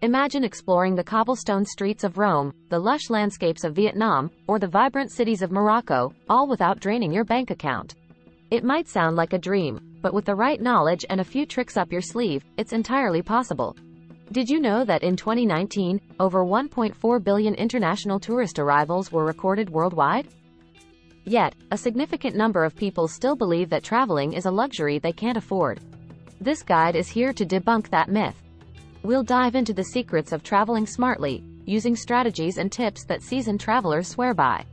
Imagine exploring the cobblestone streets of Rome, the lush landscapes of Vietnam, or the vibrant cities of Morocco, all without draining your bank account. It might sound like a dream, but with the right knowledge and a few tricks up your sleeve, it's entirely possible. Did you know that in 2019, over 1.4 billion international tourist arrivals were recorded worldwide? Yet, a significant number of people still believe that traveling is a luxury they can't afford. This guide is here to debunk that myth. We'll dive into the secrets of traveling smartly, using strategies and tips that seasoned travelers swear by.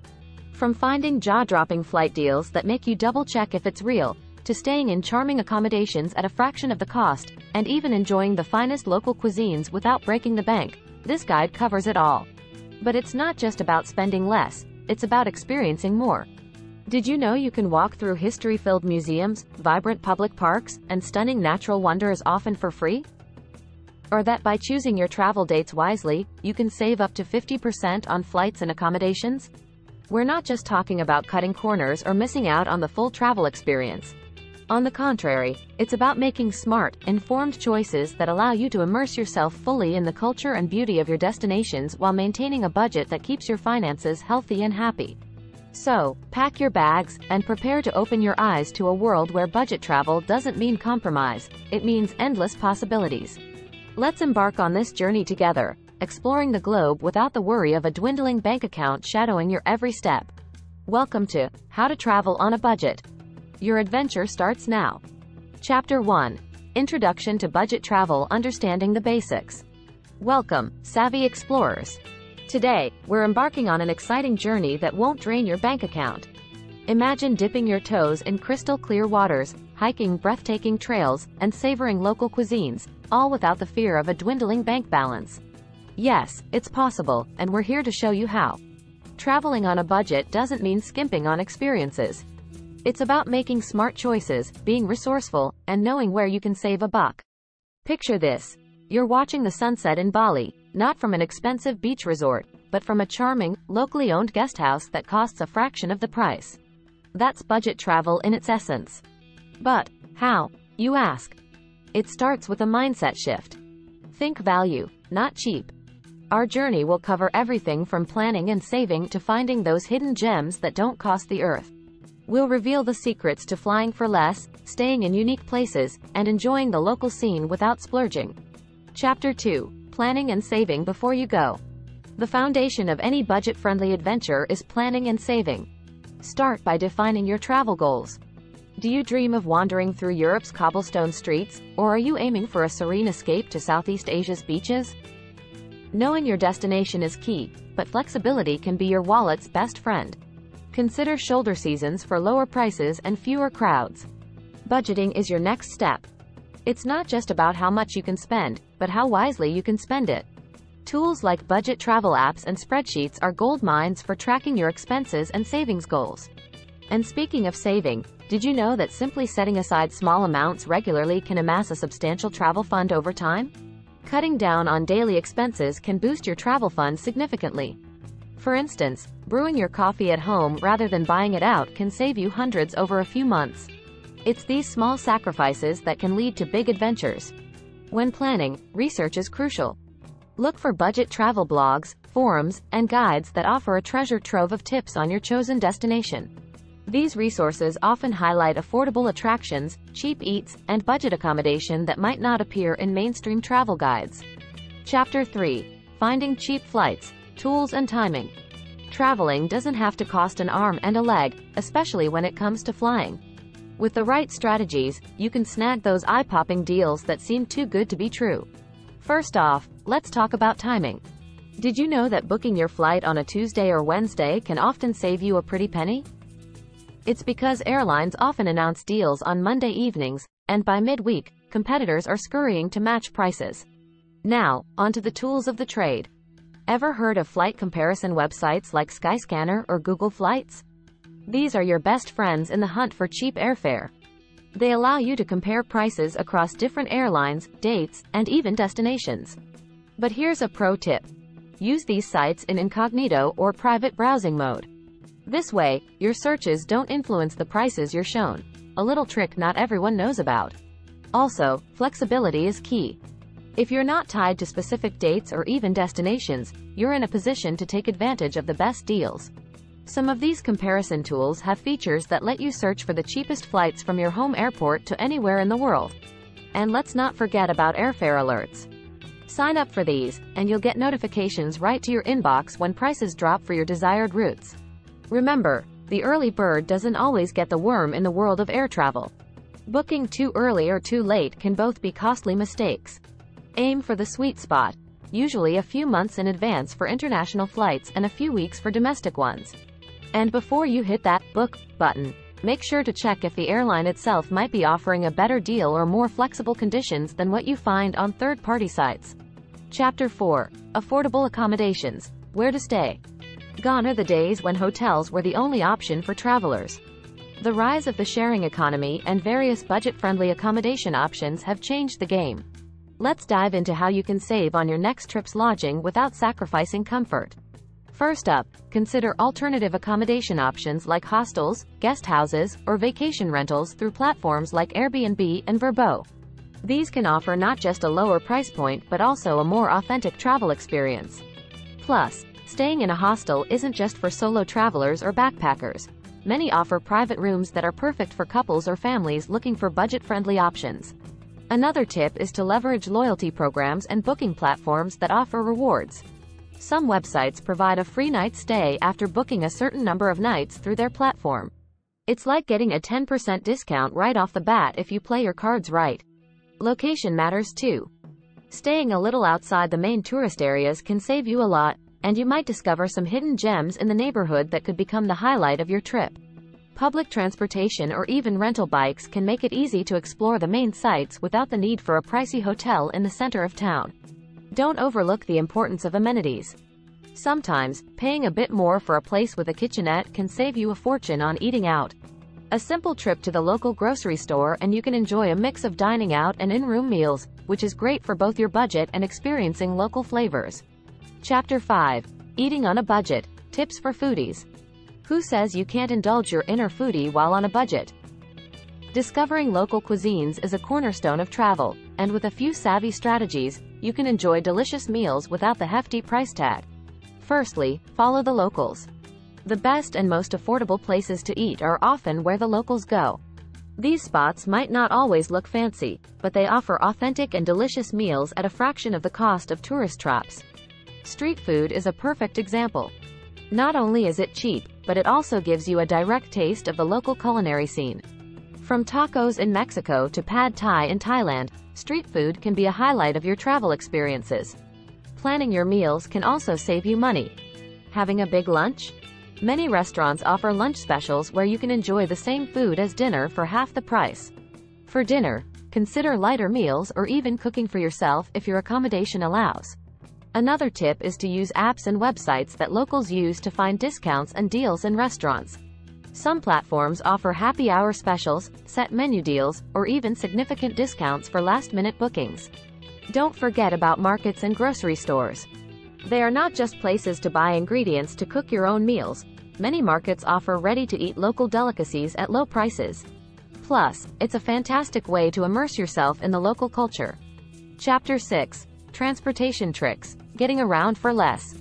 From finding jaw-dropping flight deals that make you double-check if it's real, to staying in charming accommodations at a fraction of the cost, and even enjoying the finest local cuisines without breaking the bank, this guide covers it all. But it's not just about spending less, it's about experiencing more. Did you know you can walk through history-filled museums, vibrant public parks, and stunning natural wonders often for free? Or that by choosing your travel dates wisely, you can save up to 50% on flights and accommodations? We're not just talking about cutting corners or missing out on the full travel experience. On the contrary, it's about making smart, informed choices that allow you to immerse yourself fully in the culture and beauty of your destinations while maintaining a budget that keeps your finances healthy and happy. So, pack your bags, and prepare to open your eyes to a world where budget travel doesn't mean compromise, it means endless possibilities. Let's embark on this journey together, exploring the globe without the worry of a dwindling bank account shadowing your every step. Welcome to How to Travel on a Budget. Your adventure starts now. Chapter 1. Introduction to Budget Travel: Understanding the Basics. Welcome, savvy explorers. Today, we're embarking on an exciting journey that won't drain your bank account. Imagine dipping your toes in crystal-clear waters, hiking breathtaking trails, and savoring local cuisines, all without the fear of a dwindling bank balance. Yes, it's possible, and we're here to show you how. Traveling on a budget doesn't mean skimping on experiences. It's about making smart choices, being resourceful, and knowing where you can save a buck. Picture this. You're watching the sunset in Bali, not from an expensive beach resort, but from a charming, locally owned guesthouse that costs a fraction of the price. That's budget travel in its essence. But how, you ask? It starts with a mindset shift. Think value, not cheap. Our journey will cover everything from planning and saving to finding those hidden gems that don't cost the earth. We'll reveal the secrets to flying for less, staying in unique places, and enjoying the local scene without splurging. Chapter 2. Planning and saving before you go. The foundation of any budget-friendly adventure is planning and saving. Start by defining your travel goals. Do you dream of wandering through Europe's cobblestone streets, or are you aiming for a serene escape to Southeast Asia's beaches? Knowing your destination is key, but flexibility can be your wallet's best friend. Consider shoulder seasons for lower prices and fewer crowds. Budgeting is your next step. It's not just about how much you can spend, but how wisely you can spend it. Tools like budget travel apps and spreadsheets are gold mines for tracking your expenses and savings goals. And speaking of saving, did you know that simply setting aside small amounts regularly can amass a substantial travel fund over time? Cutting down on daily expenses can boost your travel fund significantly. For instance, brewing your coffee at home rather than buying it out can save you hundreds over a few months. It's these small sacrifices that can lead to big adventures. When planning, research is crucial. Look for budget travel blogs, forums, and guides that offer a treasure trove of tips on your chosen destination. These resources often highlight affordable attractions, cheap eats, and budget accommodation that might not appear in mainstream travel guides. Chapter 3. Finding cheap flights, tools and timing. Traveling doesn't have to cost an arm and a leg, especially when it comes to flying. With the right strategies, you can snag those eye-popping deals that seem too good to be true. First off, let's talk about timing. Did you know that booking your flight on a Tuesday or Wednesday can often save you a pretty penny? It's because airlines often announce deals on Monday evenings, and by midweek, competitors are scurrying to match prices. Now, onto the tools of the trade. Ever heard of flight comparison websites like Skyscanner or Google Flights? These are your best friends in the hunt for cheap airfare. They allow you to compare prices across different airlines, dates, and even destinations. But here's a pro tip. Use these sites in incognito or private browsing mode. This way, your searches don't influence the prices you're shown. A little trick not everyone knows about. Also, flexibility is key. If you're not tied to specific dates or even destinations, you're in a position to take advantage of the best deals. Some of these comparison tools have features that let you search for the cheapest flights from your home airport to anywhere in the world. And let's not forget about airfare alerts. Sign up for these, and you'll get notifications right to your inbox when prices drop for your desired routes. Remember, the early bird doesn't always get the worm in the world of air travel. Booking too early or too late can both be costly mistakes. Aim for the sweet spot, usually a few months in advance for international flights and a few weeks for domestic ones. And before you hit that book button, make sure to check if the airline itself might be offering a better deal or more flexible conditions than what you find on third-party sites. Chapter 4. Affordable accommodations. Where to stay. Gone are the days when hotels were the only option for travelers. The rise of the sharing economy and various budget-friendly accommodation options have changed the game. Let's dive into how you can save on your next trip's lodging without sacrificing comfort. First up, consider alternative accommodation options like hostels, guest houses, or vacation rentals through platforms like Airbnb and Vrbo. These can offer not just a lower price point but also a more authentic travel experience. Plus, staying in a hostel isn't just for solo travelers or backpackers. Many offer private rooms that are perfect for couples or families looking for budget-friendly options. Another tip is to leverage loyalty programs and booking platforms that offer rewards. Some websites provide a free night stay after booking a certain number of nights through their platform. It's like getting a 10% discount right off the bat if you play your cards right. Location matters too. Staying a little outside the main tourist areas can save you a lot, and you might discover some hidden gems in the neighborhood that could become the highlight of your trip. Public transportation or even rental bikes can make it easy to explore the main sites without the need for a pricey hotel in the center of town. Don't overlook the importance of amenities. Sometimes, paying a bit more for a place with a kitchenette can save you a fortune on eating out. A simple trip to the local grocery store and you can enjoy a mix of dining out and in-room meals, which is great for both your budget and experiencing local flavors. Chapter 5. Eating on a budget. Tips for foodies. Who says you can't indulge your inner foodie while on a budget? Discovering local cuisines is a cornerstone of travel, and with a few savvy strategies, you can enjoy delicious meals without the hefty price tag. Firstly, follow the locals. The best and most affordable places to eat are often where the locals go. These spots might not always look fancy, but they offer authentic and delicious meals at a fraction of the cost of tourist traps. Street food is a perfect example. Not only is it cheap, but it also gives you a direct taste of the local culinary scene. From tacos in Mexico to pad thai in Thailand, street food can be a highlight of your travel experiences. Planning your meals can also save you money. Having a big lunch? Many restaurants offer lunch specials where you can enjoy the same food as dinner for half the price. For dinner, consider lighter meals or even cooking for yourself if your accommodation allows. Another tip is to use apps and websites that locals use to find discounts and deals in restaurants. Some platforms offer happy hour specials, set menu deals, or even significant discounts for last-minute bookings. Don't forget about markets and grocery stores. They are not just places to buy ingredients to cook your own meals. Many markets offer ready-to-eat local delicacies at low prices. Plus, it's a fantastic way to immerse yourself in the local culture. Chapter 6. Transportation tricks. Getting around for less.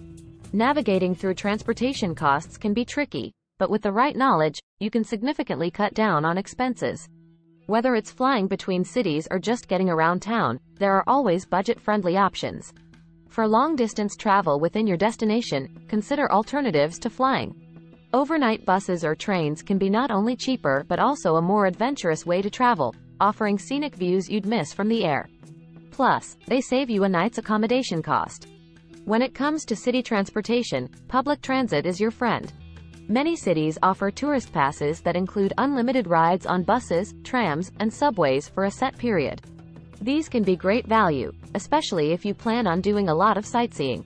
Navigating through transportation costs can be tricky, but with the right knowledge, you can significantly cut down on expenses. Whether it's flying between cities or just getting around town, there are always budget-friendly options. For long-distance travel within your destination, consider alternatives to flying. Overnight buses or trains can be not only cheaper but also a more adventurous way to travel, offering scenic views you'd miss from the air. Plus, they save you a night's accommodation cost. When it comes to city transportation, public transit is your friend. Many cities offer tourist passes that include unlimited rides on buses, trams, and subways for a set period. These can be great value, especially if you plan on doing a lot of sightseeing.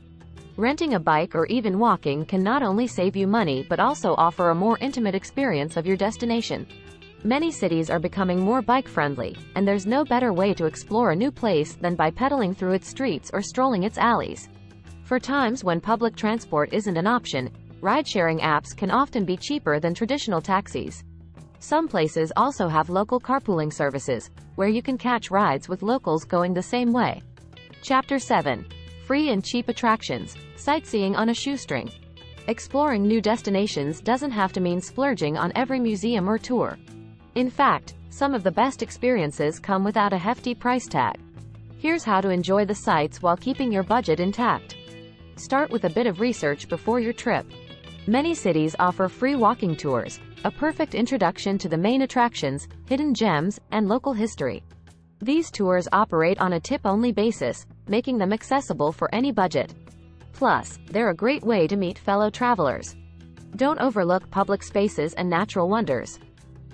Renting a bike or even walking can not only save you money but also offer a more intimate experience of your destination. Many cities are becoming more bike-friendly, and there's no better way to explore a new place than by pedaling through its streets or strolling its alleys. For times when public transport isn't an option, ride-sharing apps can often be cheaper than traditional taxis. Some places also have local carpooling services, where you can catch rides with locals going the same way. Chapter 7. Free and cheap attractions. Sightseeing on a shoestring. Exploring new destinations doesn't have to mean splurging on every museum or tour. In fact, some of the best experiences come without a hefty price tag. Here's how to enjoy the sights while keeping your budget intact. Start with a bit of research before your trip. Many cities offer free walking tours, a perfect introduction to the main attractions, hidden gems, and local history. These tours operate on a tip-only basis, making them accessible for any budget. Plus, they're a great way to meet fellow travelers. Don't overlook public spaces and natural wonders.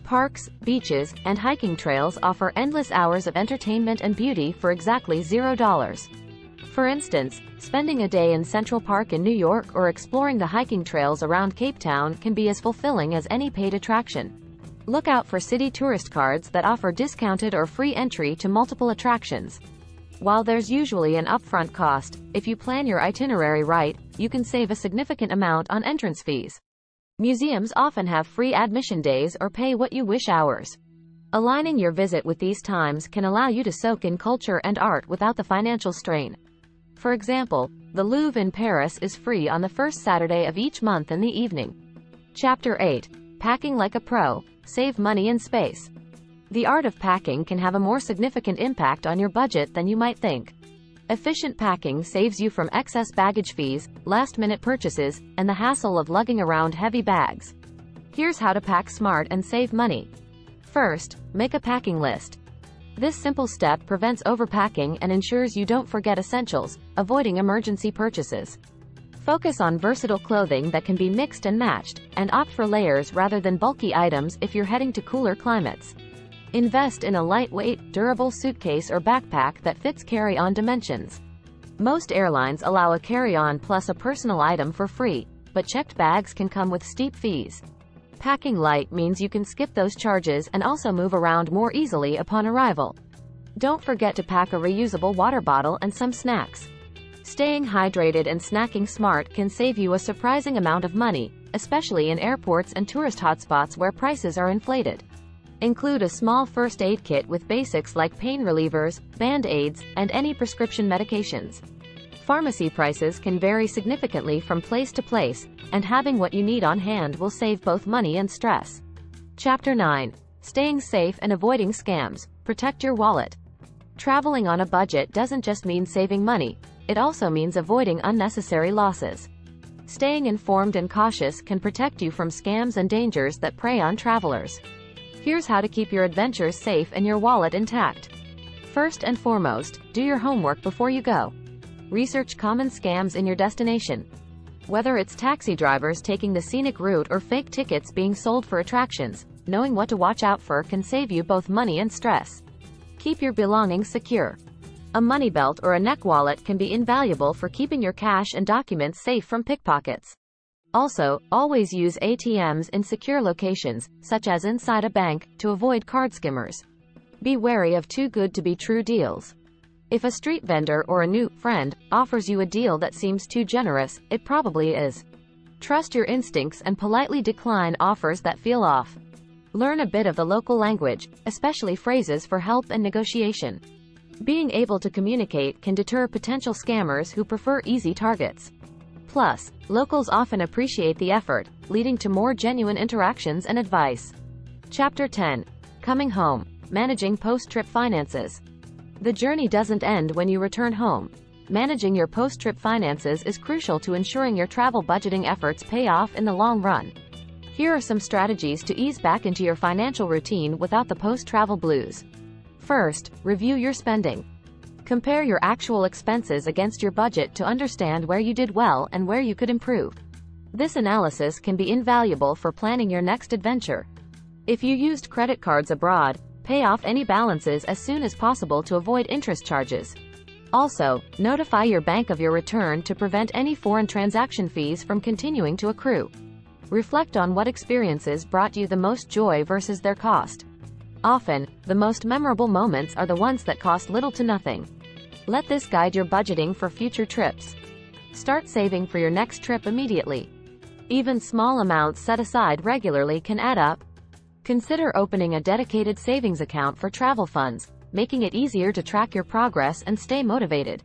Parks, beaches, and hiking trails offer endless hours of entertainment and beauty for exactly $0. For instance, spending a day in Central Park in New York or exploring the hiking trails around Cape Town can be as fulfilling as any paid attraction. Look out for city tourist cards that offer discounted or free entry to multiple attractions. While there's usually an upfront cost, if you plan your itinerary right, you can save a significant amount on entrance fees. Museums often have free admission days or pay-what-you-wish hours. Aligning your visit with these times can allow you to soak in culture and art without the financial strain. For example, the Louvre in Paris is free on the first Saturday of each month in the evening. Chapter 8. Packing like a pro. Save money and space. The art of packing can have a more significant impact on your budget than you might think. Efficient packing saves you from excess baggage fees, last-minute purchases, and the hassle of lugging around heavy bags. Here's how to pack smart and save money. First, make a packing list. This simple step prevents overpacking and ensures you don't forget essentials, avoiding emergency purchases. Focus on versatile clothing that can be mixed and matched, and opt for layers rather than bulky items if you're heading to cooler climates. Invest in a lightweight, durable suitcase or backpack that fits carry-on dimensions. Most airlines allow a carry-on plus a personal item for free, but checked bags can come with steep fees. Packing light means you can skip those charges and also move around more easily upon arrival. Don't forget to pack a reusable water bottle and some snacks. Staying hydrated and snacking smart can save you a surprising amount of money, especially in airports and tourist hotspots where prices are inflated. Include a small first aid kit with basics like pain relievers, band-aids, and any prescription medications. Pharmacy prices can vary significantly from place to place, and having what you need on hand will save both money and stress. Chapter 9. Staying safe and avoiding scams. Protect your wallet. Traveling on a budget doesn't just mean saving money, it also means avoiding unnecessary losses. Staying informed and cautious can protect you from scams and dangers that prey on travelers. Here's how to keep your adventures safe and your wallet intact. First and foremost, do your homework before you go. Research common scams in your destination. Whether it's taxi drivers taking the scenic route or fake tickets being sold for attractions, knowing what to watch out for can save you both money and stress. Keep your belongings secure. A money belt or a neck wallet can be invaluable for keeping your cash and documents safe from pickpockets. Also, always use ATMs in secure locations, such as inside a bank, to avoid card skimmers. Be wary of too good to be true deals. If a street vendor or a new friend offers you a deal that seems too generous, it probably is. Trust your instincts and politely decline offers that feel off. Learn a bit of the local language, especially phrases for help and negotiation. Being able to communicate can deter potential scammers who prefer easy targets. Plus, locals often appreciate the effort, leading to more genuine interactions and advice. Chapter 10. Coming home. Managing post-trip finances. The journey doesn't end when you return home. Managing your post-trip finances is crucial to ensuring your travel budgeting efforts pay off in the long run. Here are some strategies to ease back into your financial routine without the post-travel blues. First, review your spending. Compare your actual expenses against your budget to understand where you did well and where you could improve. This analysis can be invaluable for planning your next adventure. If you used credit cards abroad, pay off any balances as soon as possible to avoid interest charges. Also, notify your bank of your return to prevent any foreign transaction fees from continuing to accrue. Reflect on what experiences brought you the most joy versus their cost. Often, the most memorable moments are the ones that cost little to nothing. Let this guide your budgeting for future trips. Start saving for your next trip immediately. Even small amounts set aside regularly can add up. Consider opening a dedicated savings account for travel funds, making it easier to track your progress and stay motivated.